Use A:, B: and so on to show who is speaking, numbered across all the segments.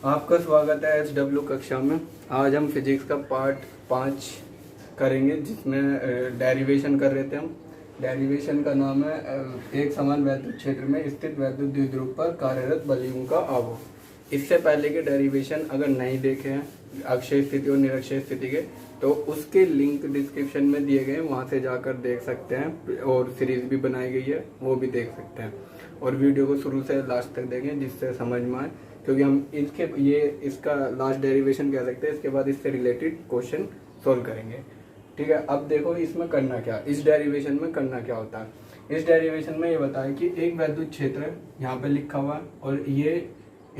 A: आपका स्वागत है एचडब्ल्यू कक्षा में। आज हम फिजिक्स का पार्ट 5 करेंगे, जिसमें डेरिवेशन कर रहे थे हम। डेरिवेशन का नाम है एक समान वैद्युत क्षेत्र में स्थित वैद्युत द्विध्रुव पर कार्यरत बलयुग्म का आघूर्ण। इससे पहले के डेरिवेशन अगर नहीं देखे हैं अक्षय स्थिति और निरक्षय स्थिति के, तो उसके लिंक डिस्क्रिप्शन में दिए गए हैं, वहाँ से जाकर देख सकते हैं। और सीरीज भी बनाई गई है, वो भी देख सकते हैं। और वीडियो को शुरू से लास्ट तक देखें जिससे समझ में आए, क्योंकि हम इसका लास्ट डेरिवेशन कह सकते हैं। इसके बाद इससे रिलेटेड क्वेश्चन सोल्व करेंगे। ठीक है, अब देखो इसमें करना क्या, इस डेरिवेशन में करना क्या होता है। इस डेरिवेशन में ये बताया कि एक वैद्युत क्षेत्र यहाँ पे लिखा हुआ है और ये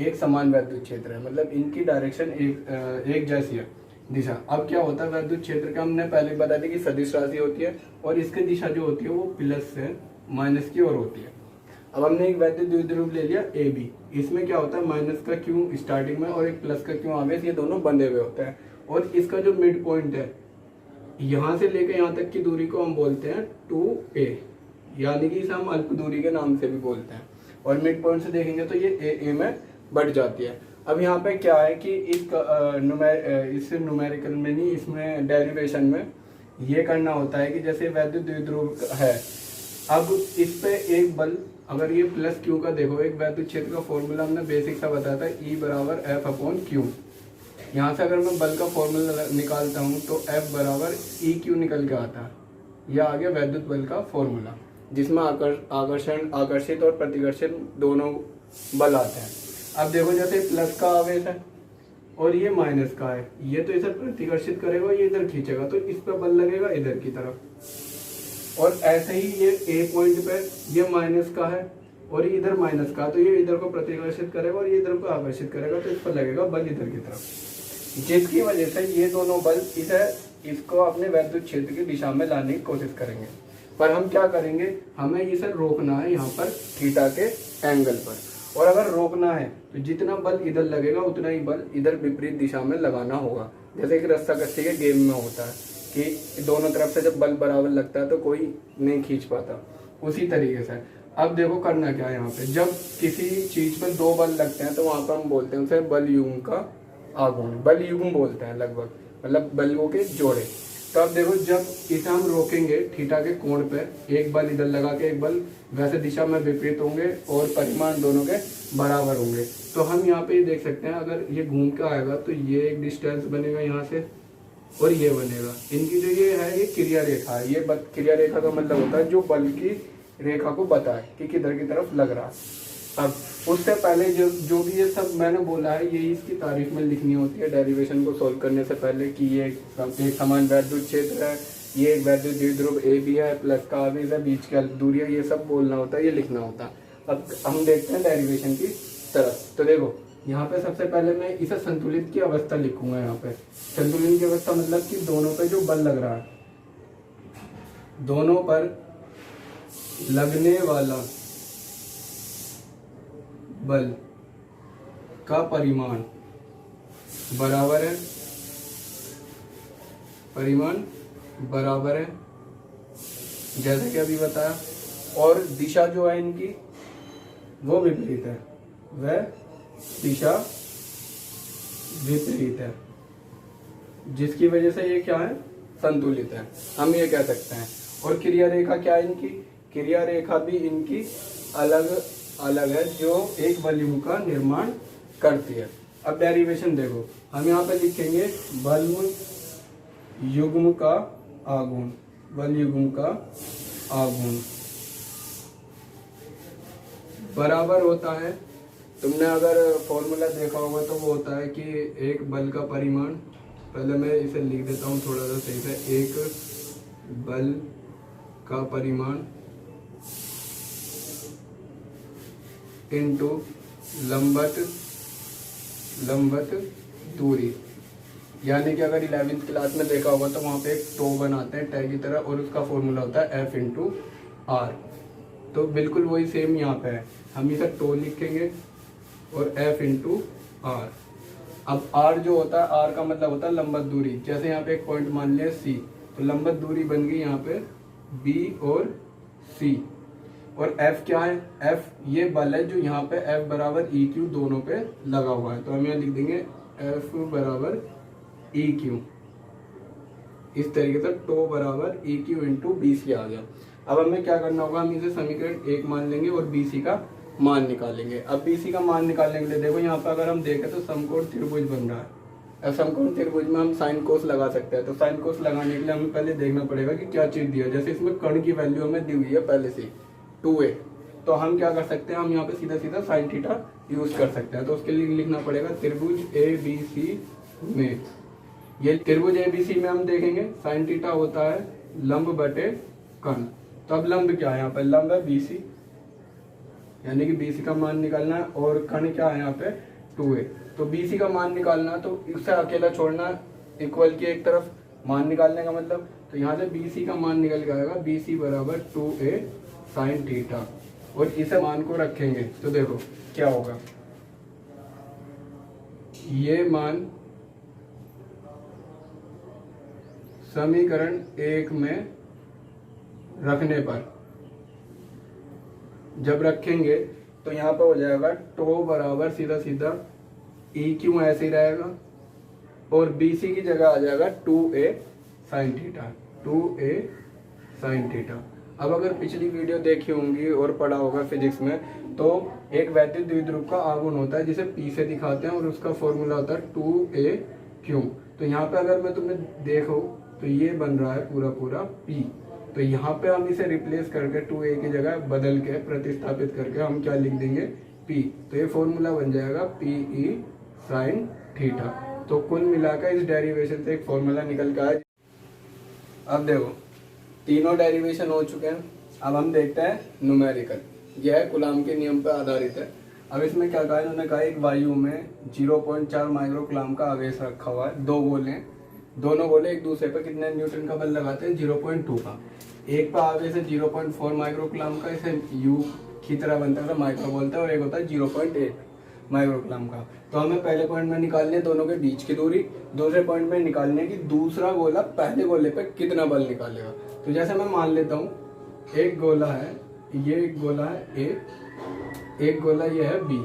A: एक समान वैद्युत क्षेत्र है, मतलब इनकी डायरेक्शन एक जैसी है दिशा। अब क्या होता है, वैद्युत क्षेत्र का हमने पहले बता दिया कि सदिश राशि होती है और इसकी दिशा जो होती है वो प्लस से माइनस की ओर होती है। अब हमने एक वैद्युत द्विध्रुव ले लिया ए बी, इसमें क्या होता है माइनस का क्यू स्टार्टिंग में और एक प्लस का क्यू आगे, ये दोनों बंधे हुए होते हैं। और इसका जो मिड पॉइंट है यहाँ से लेकर यहाँ तक की दूरी को हम बोलते हैं 2a, यानी कि इसे हम अल्प दूरी के नाम से भी बोलते हैं। और मिड पॉइंट से देखेंगे तो ये ए में बढ़ जाती है। अब यहाँ पे क्या है कि इस न्यूमेरिकल में नहीं, इसमें डेरिवेशन में ये करना होता है कि जैसे वैद्युत द्विध्रुव है, अब इस पे एक बल, अगर ये प्लस क्यू का देखो, एक वैद्युत क्षेत्र का फॉर्मूला हमने बेसिक सा बताया था, E बराबर एफ अपॉन क्यू। यहाँ से अगर मैं बल का फॉर्मूला निकालता हूँ तो F बराबर ई क्यू निकल के आता है। यह आ गया वैद्युत बल का फॉर्मूला, जिसमें आकर्षित और प्रतिकर्षित दोनों बल आते हैं। अब देखो जैसे प्लस का आवेश है और ये माइनस का है, ये तो इसे प्रतिकर्षित करेगा, ये इधर खींचेगा, तो इस पर बल लगेगा इधर की तरफ। और ऐसे ही ये ए पॉइंट पे ये माइनस का है और ये इधर माइनस का, तो ये इधर को प्रतिकर्षित करेगा और ये इधर को आकर्षित करेगा, तो इस पर लगेगा बल इधर की तरफ, जिसकी वजह से ये दोनों बल इसको अपने वैद्युत क्षेत्र की दिशा में लाने की कोशिश करेंगे। पर हम क्या करेंगे, हमें इसे रोकना है यहाँ पर थीटा के एंगल पर। और अगर रोकना है तो जितना बल इधर लगेगा उतना ही बल इधर विपरीत दिशा में लगाना होगा। जैसे कि रस्साकशी के गेम में होता है कि दोनों तरफ से जब बल बराबर लगता है तो कोई नहीं खींच पाता, उसी तरीके से। अब देखो करना क्या है, यहाँ पे जब किसी चीज पर दो बल लगते हैं तो वहां पर हम बोलते हैं उसे बल युग्म का आघूर्ण, बल युग्म बोलते हैं लगभग, मतलब बलों के जोड़े। तो अब देखो जब इसे हम रोकेंगे थीटा के कोण पे, एक बल इधर लगा के एक बल वैसे दिशा में विपरीत होंगे और परिमाण दोनों के बराबर होंगे। तो हम यहाँ पे देख सकते हैं, अगर ये घूम के आएगा तो ये एक डिस्टेंस बनेगा यहाँ से और ये बनेगा। इनकी जो ये है ये क्रिया रेखा है। ये क्रिया रेखा का मतलब होता है जो बल की रेखा को बताए कि किधर की तरफ लग रहा है। अब उससे पहले जो भी ये सब मैंने बोला है, ये इसकी तारीफ में लिखनी होती है डेरिवेशन को सोल्व करने से पहले, कि ये एक समान वैद्युत क्षेत्र है, ये एक वैद्युत द्विध्रुव ए भी है, प्लस का आवेश है, बीच की दूरी है, ये सब बोलना होता है, ये लिखना होता है। अब हम देखते हैं डेरिवेशन की तरफ। तो देखो यहाँ पे सबसे पहले मैं इसे संतुलित की अवस्था लिखूंगा। यहाँ पे संतुलित की अवस्था मतलब कि दोनों पे जो बल लग रहा है, दोनों पर लगने वाला बल का परिमाण बराबर है, परिमाण बराबर है जैसे कि अभी बताया। और दिशा जो है इनकी वो विपरीत है, वह दिशा विपरीत है, जिसकी वजह से ये क्या है, संतुलित है, हम ये कह सकते हैं। और क्रिया रेखा क्या है इनकी, क्रिया रेखा भी इनकी अलग अलग है, जो एक बल युग्म का निर्माण करती है। अब डेरिवेशन देखो, हम यहाँ पे लिखेंगे बल युग्म का आघूर्ण, बल युग्म का आघूर्ण बराबर होता है, तुमने अगर फॉर्मूला देखा होगा तो वो होता है कि एक बल का परिमाण, पहले मैं इसे लिख देता हूँ थोड़ा सा सही से, एक बल का परिमाण इनटू लंबवत दूरी। यानी कि अगर 11वीं क्लास में देखा होगा तो वहाँ पे एक टो बनाते हैं टै की तरह, और उसका फॉर्मूला होता है F इंटू आर। तो बिल्कुल वही सेम यहाँ पे है, हम इसे टो लिखेंगे और F इंटू आर। अब R जो होता है, R का मतलब होता है लंबवत दूरी। जैसे यहाँ पे एक पॉइंट मान लिया C, तो लंबवत दूरी बन गई यहाँ पे B और C। और F क्या है, F ये बल है जो यहाँ पे F बराबर EQ दोनों पे लगा हुआ है। तो हम यहाँ लिख देंगे F बराबर EQ, इस तरीके से टो बराबर EQ इंटू BC आ गया। अब हमें क्या करना होगा, हम इसे समीकरण 1 मान लेंगे और BC का मान निकालेंगे। अब BC का मान निकालने के लिए देखो यहाँ पे अगर हम देखें तो समकोण त्रिभुज बन रहा है। अब समकोण त्रिभुज में हम साइन कोस लगा सकते हैं। तो साइन कोस लगाने के लिए हमें पहले देखना पड़ेगा कि क्या चीज दी है। जैसे इसमें कर्ण की वैल्यू हमें दी हुई है पहले से 2a, तो हम क्या कर सकते हैं, हम यहाँ पे सीधा सीधा साइन थीटा यूज कर सकते हैं। तो उसके लिए लिखना पड़ेगा त्रिभुज ABC में, ये त्रिभुज ABC में हम देखेंगे साइन थीटा होता है लंब बटे कर्ण। तो अब लंब क्या है, यहाँ पे लंब है BC, यानी कि BC का मान निकालना है, और कर्ण क्या है यहाँ पे 2a। तो BC का मान निकालना, तो इससे अकेला छोड़ना, इक्वल की एक तरफ मान निकालने का मतलब, तो यहाँ से BC का मान निकल के आएगा BC बराबर 2a साइन थीटा, और इसे मान को रखेंगे तो देखो क्या होगा, ये मान समीकरण 1 में रखने पर जब रखेंगे तो यहाँ पर हो जाएगा टो बराबर सीधा सीधा EQ ऐसे ही रहेगा, और BC की जगह आ जाएगा 2a sine theta, 2a sine theta. अब अगर पिछली वीडियो देखी होंगी और पढ़ा होगा फिजिक्स में, तो एक वैद्युत द्विध्रुव का आघूर्ण होता है जिसे P से दिखाते हैं, और उसका फॉर्मूला होता है 2AQ। तो यहाँ पे अगर मैं तुम्हें देखो तो ये बन रहा है पूरा पूरा P। तो यहाँ पे हम इसे रिप्लेस करके 2a की जगह बदल के प्रतिस्थापित करके हम क्या लिख देंगे P। तो ये फॉर्मूला बन जाएगा PE साइन थीटा। तो कुल मिलाकर इस डेरिवेशन से एक फॉर्मूला निकल के आया। अब देखो तीनों डेरिवेशन हो चुके हैं। अब हम देखते हैं न्यूमेरिकल, यह कूलाम के नियम पर आधारित है। अब इसमें क्या कहा है, उन्होंने कहा एक वायु में 0.4 माइक्रो कूलाम का आवेश रखा हुआ है, दो गोले हैं, दोनों गोले एक दूसरे पर कितने न्यूटन का बल लगाते हैं, 0.2 का। एक पर आवेश है 0.4 माइक्रो कूलाम का, इसे यू की तरह बनता है, माइक्रो बोलते हैं, और एक होता है 0.8 माइक्रो कूलाम का। तो हमें पहले पॉइंट में निकालनी है दोनों के बीच की दूरी, दूसरे पॉइंट में निकालनी है कि दूसरा गोला पहले गोले पे कितना बल निकालेगा। तो जैसे मैं मान लेता हूँ एक गोला है, ये एक गोला है A, एक गोला ये है B,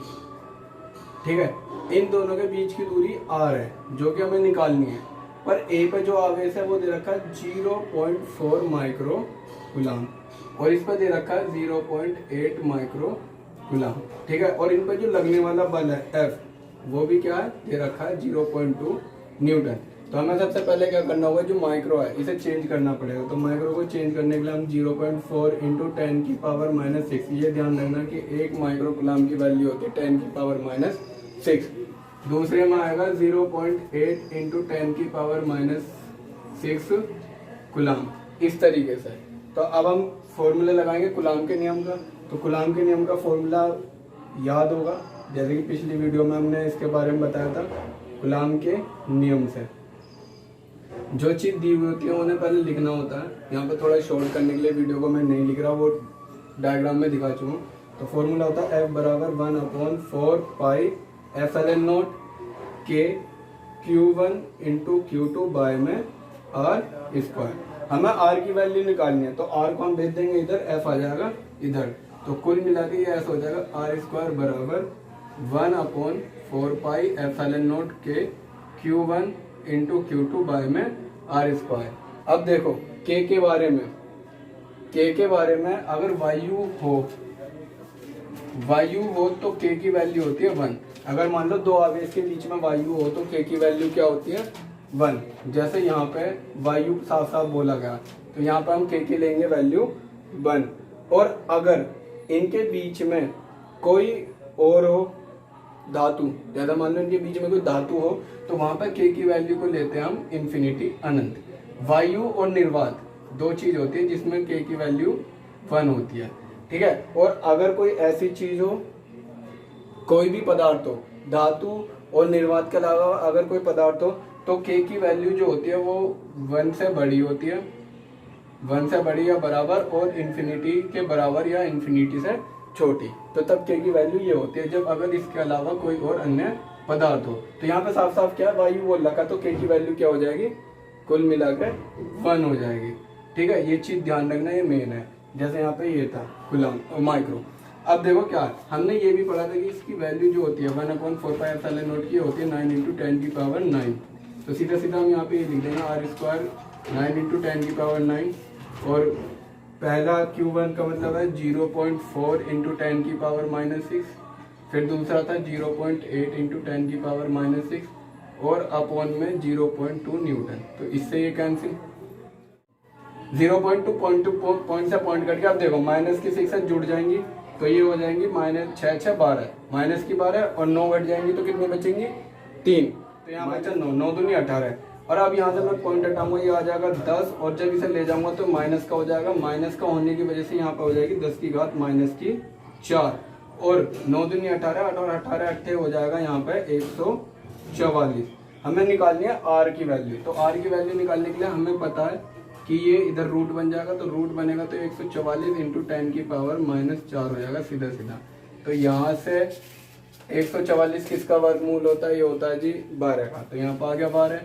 A: ठीक है। इन दोनों के बीच की दूरी R है जो कि हमें निकालनी है, पर A पे जो आवेश है वो दे रखा है 0.4 माइक्रो कूलाम, और इस पर दे रखा है 0.8 माइक्रो कूलाम, ठीक है। और इन पर जो लगने वाला बल है F, वो भी क्या है, दे रखा है 0.2 न्यूटन। तो हमें सबसे पहले क्या करना होगा, जो माइक्रो है इसे चेंज करना पड़ेगा। तो माइक्रो को चेंज करने के लिए हम 0.4 इंटू 10 की पावर -6, ये ध्यान रखना कि एक माइक्रो कूलाम की वैल्यू होती है 10 की पावर -6। दूसरे में आएगा 0.8 इंटू 10 की पावर -6 कूलाम, इस तरीके से। तो अब हम फॉर्मूला लगाएंगे कूलाम के नियम का। तो कूलाम के नियम का फॉर्मूला याद होगा, जैसे कि पिछली वीडियो में हमने इसके बारे में बताया था। कूलाम के नियम से जो चीज़ दी हुई होती है उन्हें पहले लिखना होता है। यहाँ पे थोड़ा शॉर्ट करने के लिए वीडियो को मैं नहीं लिख रहा, वो डायग्राम में दिखा चुका हूँ। तो फॉर्मूला होता है F बराबर 1/4 पाई FLN0 के Q1 इंटू Q2 बाय में R स्क्वायर। हमें R की वैल्यू निकालनी है, तो R को हम भेज देंगे इधर, F आ जाएगा इधर। तो कुल मिला के ये ऐसा हो जाएगा R स्क्वायर बराबर 1/4 पाई FLN0 के Q1 इंटू Q2 बाय में R स्क्वायर। अब देखो K के बारे में अगर वायु हो तो K की वैल्यू होती है 1। अगर मान लो दो आवेश के बीच में वायु हो तो K की वैल्यू क्या होती है, 1। जैसे यहाँ पे वायु साफ साफ बोला गया, तो यहाँ पे हम K की लेंगे वैल्यू 1। और अगर इनके बीच में कोई और हो धातु, ज्यादा मान लो इनके बीच में कोई धातु हो, तो वहां पर K की वैल्यू को लेते हैं हम इन्फिनिटी, अनंत। वायु और निर्वात दो चीज होती है जिसमें K की वैल्यू 1 होती है, ठीक है। और अगर कोई ऐसी चीज हो, कोई भी पदार्थ हो, धातु और निर्वात के अलावा अगर कोई पदार्थ हो, तो K की वैल्यू जो होती है वो 1 से बड़ी होती है, 1 से बड़ी या बराबर, और इन्फिनिटी के बराबर या इन्फिनिटी से छोटी। तो तब K की वैल्यू ये होती है जब अगर इसके अलावा कोई और अन्य पदार्थ हो। तो यहाँ पे साफ साफ क्या वायु बोल रखा, तो K की वैल्यू क्या हो जाएगी, कुल मिलाकर 1 हो जाएगी, ठीक है। ये चीज ध्यान रखना, ये मेन है। जैसे यहाँ पे ये था कूलम माइक्रो। अब देखो क्या है, हमने ये भी पढ़ा था कि इसकी वैल्यू जो होती है 1/4πε0 की होती है 9 × 10⁹ तो सीधा सीधा हम यहाँ पे ये लिख देंगे r² 9 × 10⁹ और पहला Q1 का मतलब है 0.4 × 10⁻⁻6, फिर दूसरा था 0.8 × 10⁻⁻6 और अपॉन में 0.2 न्यूटन। तो इससे ये कैंसिल 0.2 पॉइंट से पॉइंट कट के अब देखो माइनस की 6 से जुड़ जाएंगी तो ये हो जाएंगी -6 12 माइनस की 12 और 9 घट जाएंगी तो कितने बचेंगे 3। तो यहाँ बचा 9 9 दूनी 18 और अब यहाँ से मैं पॉइंट हटाऊंगा ये आ जाएगा 10 और जब इसे ले जाऊंगा तो माइनस का हो जाएगा। माइनस का होने की वजह से यहाँ पे हो जाएगी 10 की घात -4 और 9 दूनी 18 और 18 अट्ठे हो जाएगा यहाँ पे 144। हमें निकालनी है आर की वैल्यू। तो आर की वैल्यू निकालने के लिए हमें पता है कि ये इधर रूट बन जाएगा तो रूट बनेगा तो 144 × 10⁻⁻4 हो जाएगा सीधा सीधा। तो यहाँ से 144 किसका वर्गमूल होता है, ये होता है जी 12 का। तो यहाँ पर आ गया 12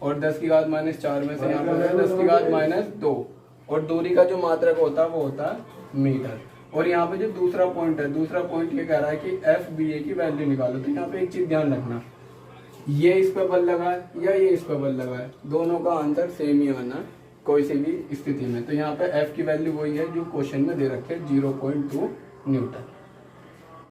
A: और 10 की घात -4 में से यहाँ पर 10 की घात -2 और दूरी का जो मात्रक होता है वो होता है मीटर। और यहाँ पे जो दूसरा पॉइंट है, दूसरा पॉइंट ये कह रहा है कि FBA की वैल्यू निकालो। तो यहाँ पे एक चीज ध्यान रखना, ये इस पे बल लगा है या ये इस पे बल लगा है, दोनों का आंसर सेम ही आना कोई सी भी स्थिति में। तो यहाँ पे F की वैल्यू वही है जो क्वेश्चन में दे रखे 0.2 न्यूटन।